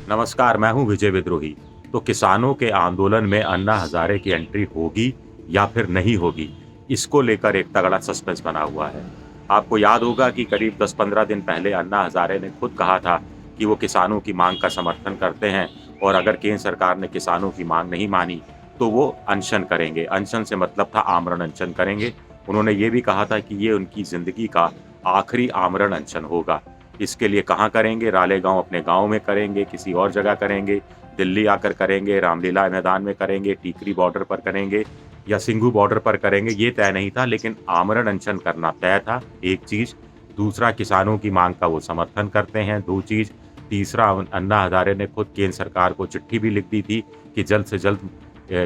नमस्कार, मैं हूँ विजय विद्रोही। तो किसानों के आंदोलन में अन्ना हज़ारे की एंट्री होगी या फिर नहीं होगी, इसको लेकर एक तगड़ा सस्पेंस बना हुआ है। आपको याद होगा कि करीब 10-15 दिन पहले अन्ना हज़ारे ने खुद कहा था कि वो किसानों की माँग का समर्थन करते हैं और अगर केंद्र सरकार ने किसानों की माँग नहीं मानी, तो वो अनशन करेंगे। अनशन से मतलब था आमरण अनशन करेंगे। उन्होंने ये भी कहा था कि ये उनकी ज़िंदगी का आखिरी आमरण अनशन होगा। इसके लिए कहाँ करेंगे? रालेगाँव अपने गाँव में करेंगे, किसी और जगह करेंगे, दिल्ली आकर करेंगे, रामलीला मैदान में करेंगे, टीकरी बॉर्डर पर करेंगे या सिंघू बॉर्डर पर करेंगे, ये तय नहीं था, लेकिन आमरण अनशन करना तय था, एक चीज़। दूसरा, किसानों की माँग का वो समर्थन करते हैं, 2 चीज़। तीसरा, अन्ना हज़ारे ने खुद केंद्र सरकार को चिट्ठी भी लिख दी थी कि जल्द से जल्द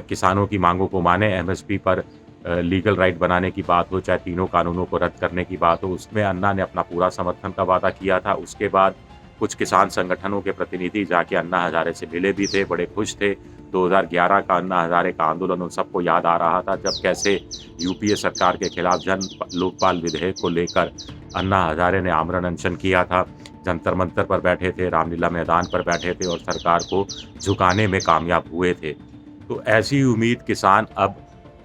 किसानों की माँगों को मानें, एमएसपी पर लीगल राइट बनाने की बात हो, चाहे तीनों कानूनों को रद्द करने की बात हो, उसमें अन्ना ने अपना पूरा समर्थन का वादा किया था। उसके बाद कुछ किसान संगठनों के प्रतिनिधि जाके अन्ना हज़ारे से मिले भी थे, बड़े खुश थे। 2011 का अन्ना हज़ारे का आंदोलन उन सबको याद आ रहा था, जब कैसे यूपीए सरकार के खिलाफ जन लोकपाल विधेयक को लेकर अन्ना हज़ारे ने आमरण अनशन किया था। जंतर मंतर पर बैठे थे, रामलीला मैदान पर बैठे थे और सरकार को झुकाने में कामयाब हुए थे। तो ऐसी उम्मीद किसान अब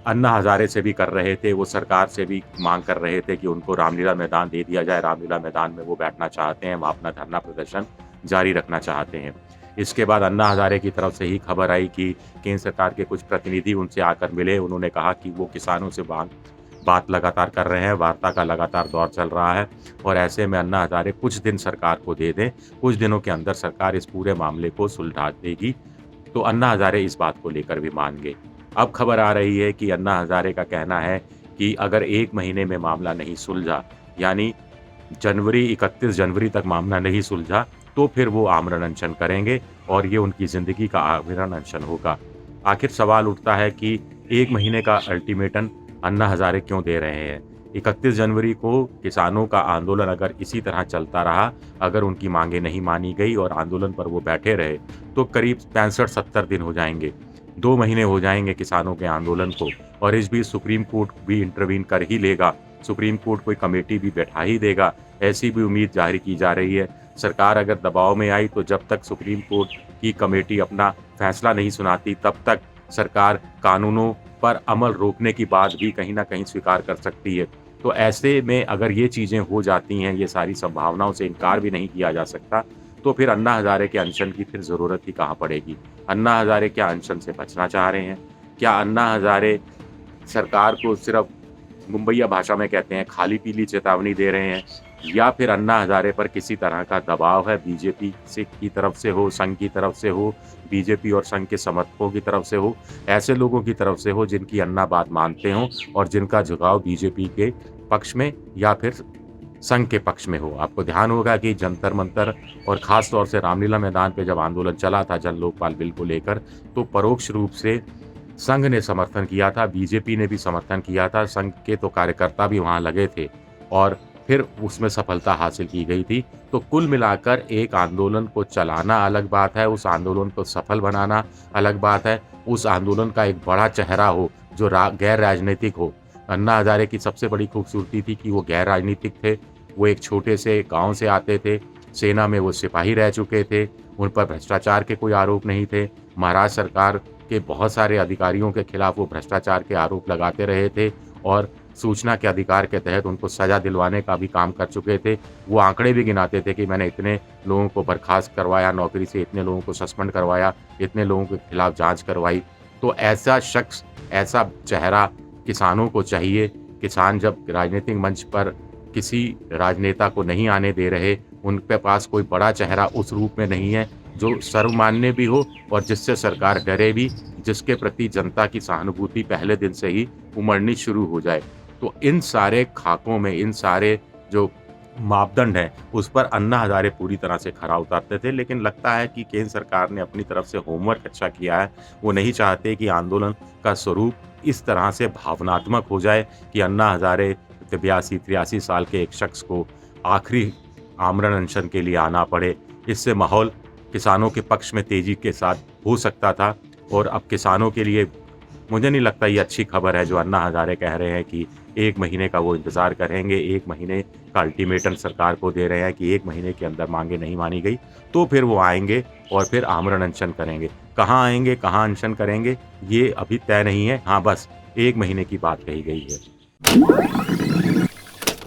अन्ना हज़ारे से भी कर रहे थे, वो सरकार से भी माँग कर रहे थे कि उनको रामलीला मैदान दे दिया जाए। रामलीला मैदान में वो बैठना चाहते हैं, वहाँ अपना धरना प्रदर्शन जारी रखना चाहते हैं। इसके बाद अन्ना हज़ारे की तरफ से ही खबर आई कि केंद्र सरकार के कुछ प्रतिनिधि उनसे आकर मिले। उन्होंने कहा कि वो किसानों से बात लगातार कर रहे हैं, वार्ता का लगातार दौर चल रहा है और ऐसे में अन्ना हज़ारे कुछ दिन सरकार को दे दें, कुछ दिनों के अंदर सरकार इस पूरे मामले को सुलझा देगी। तो अन्ना हज़ारे इस बात को लेकर भी मान गए। अब खबर आ रही है कि अन्ना हज़ारे का कहना है कि अगर 1 महीने में मामला नहीं सुलझा, यानी 31 जनवरी तक मामला नहीं सुलझा, तो फिर वो आमरण अनशन करेंगे और ये उनकी ज़िंदगी का आमरण अनशन होगा। आखिर सवाल उठता है कि 1 महीने का अल्टीमेटम अन्ना हज़ारे क्यों दे रहे हैं? 31 जनवरी को किसानों का आंदोलन अगर इसी तरह चलता रहा, अगर उनकी माँगें नहीं मानी गई और आंदोलन पर वो बैठे रहे, तो करीब 65-70 दिन हो जाएँगे। 2 महीने हो जाएँगे किसानों के आंदोलन को और इस बीच सुप्रीम कोर्ट भी इंटरवीन कर ही लेगा। सुप्रीम कोर्ट कोई कमेटी भी बैठा ही देगा, ऐसी भी उम्मीद ज़ाहिर की जा रही है। सरकार अगर दबाव में आई तो जब तक सुप्रीम कोर्ट की कमेटी अपना फैसला नहीं सुनाती, तब तक सरकार कानूनों पर अमल रोकने की बात भी कहीं न कहीं स्वीकार कर सकती है। तो ऐसे में अगर ये चीज़ें हो जाती हैं, ये सारी संभावनाओं से इनकार भी नहीं किया जा सकता, तो फिर अन्ना हज़ारे के अनशन की फिर ज़रूरत ही कहाँ पड़ेगी? अन्ना हज़ारे क्या अनशन से बचना चाह रहे हैं? क्या अन्ना हज़ारे सरकार को सिर्फ़ मुंबईया भाषा में कहते हैं खाली पीली चेतावनी दे रहे हैं या फिर अन्ना हज़ारे पर किसी तरह का दबाव है बीजेपी से की तरफ से हो, संघ की तरफ से हो, बीजेपी और संघ के समर्थकों की तरफ से हो, ऐसे लोगों की तरफ से हो जिनकी अन्ना बात मानते हों और जिनका झुकाव बीजेपी के पक्ष में या फिर संघ के पक्ष में हो। आपको ध्यान होगा कि जंतर-मंतर और ख़ास तौर से रामलीला मैदान पे जब आंदोलन चला था जन लोकपाल बिल को लेकर, तो परोक्ष रूप से संघ ने समर्थन किया था, बीजेपी ने भी समर्थन किया था, संघ के तो कार्यकर्ता भी वहाँ लगे थे और फिर उसमें सफलता हासिल की गई थी। तो कुल मिलाकर एक आंदोलन को चलाना अलग बात है, उस आंदोलन को सफल बनाना अलग बात है, उस आंदोलन का एक बड़ा चेहरा हो जो गैर राजनीतिक हो। अन्ना हज़ारे की सबसे बड़ी खूबसूरती थी कि वो गैर राजनीतिक थे, वो एक छोटे से गाँव से आते थे, सेना में वो सिपाही रह चुके थे, उन पर भ्रष्टाचार के कोई आरोप नहीं थे। महाराष्ट्र सरकार के बहुत सारे अधिकारियों के खिलाफ वो भ्रष्टाचार के आरोप लगाते रहे थे और सूचना के अधिकार के तहत उनको सज़ा दिलवाने का भी काम कर चुके थे। वो आंकड़े भी गिनाते थे कि मैंने इतने लोगों को बर्खास्त करवाया नौकरी से, इतने लोगों को सस्पेंड करवाया, इतने लोगों के खिलाफ जाँच करवाई। तो ऐसा शख्स, ऐसा चेहरा किसानों को चाहिए। किसान जब राजनीतिक मंच पर किसी राजनेता को नहीं आने दे रहे, उनके पास कोई बड़ा चेहरा उस रूप में नहीं है जो सर्वमान्य भी हो और जिससे सरकार डरे भी, जिसके प्रति जनता की सहानुभूति पहले दिन से ही उमड़नी शुरू हो जाए। तो इन सारे खाकों में, इन सारे जो मापदंड हैं, उस पर अन्ना हज़ारे पूरी तरह से खरा उतरते थे, लेकिन लगता है कि केंद्र सरकार ने अपनी तरफ से होमवर्क अच्छा किया है। वो नहीं चाहते कि आंदोलन का स्वरूप इस तरह से भावनात्मक हो जाए कि अन्ना हज़ारे 82-83 साल के एक शख्स को आखिरी आमरण अनशन के लिए आना पड़े। इससे माहौल किसानों के पक्ष में तेज़ी के साथ हो सकता था और अब किसानों के लिए मुझे नहीं लगता ये अच्छी खबर है जो अन्ना हज़ारे कह रहे हैं कि 1 महीने का वो इंतज़ार करेंगे, 1 महीने का अल्टीमेटम सरकार को दे रहे हैं कि 1 महीने के अंदर माँगें नहीं मानी गई, तो फिर वो आएँगे और फिर आमरण अनशन करेंगे। कहाँ आएँगे, कहाँ अनशन करेंगे, ये अभी तय नहीं है। हाँ, बस 1 महीने की बात कही गई है।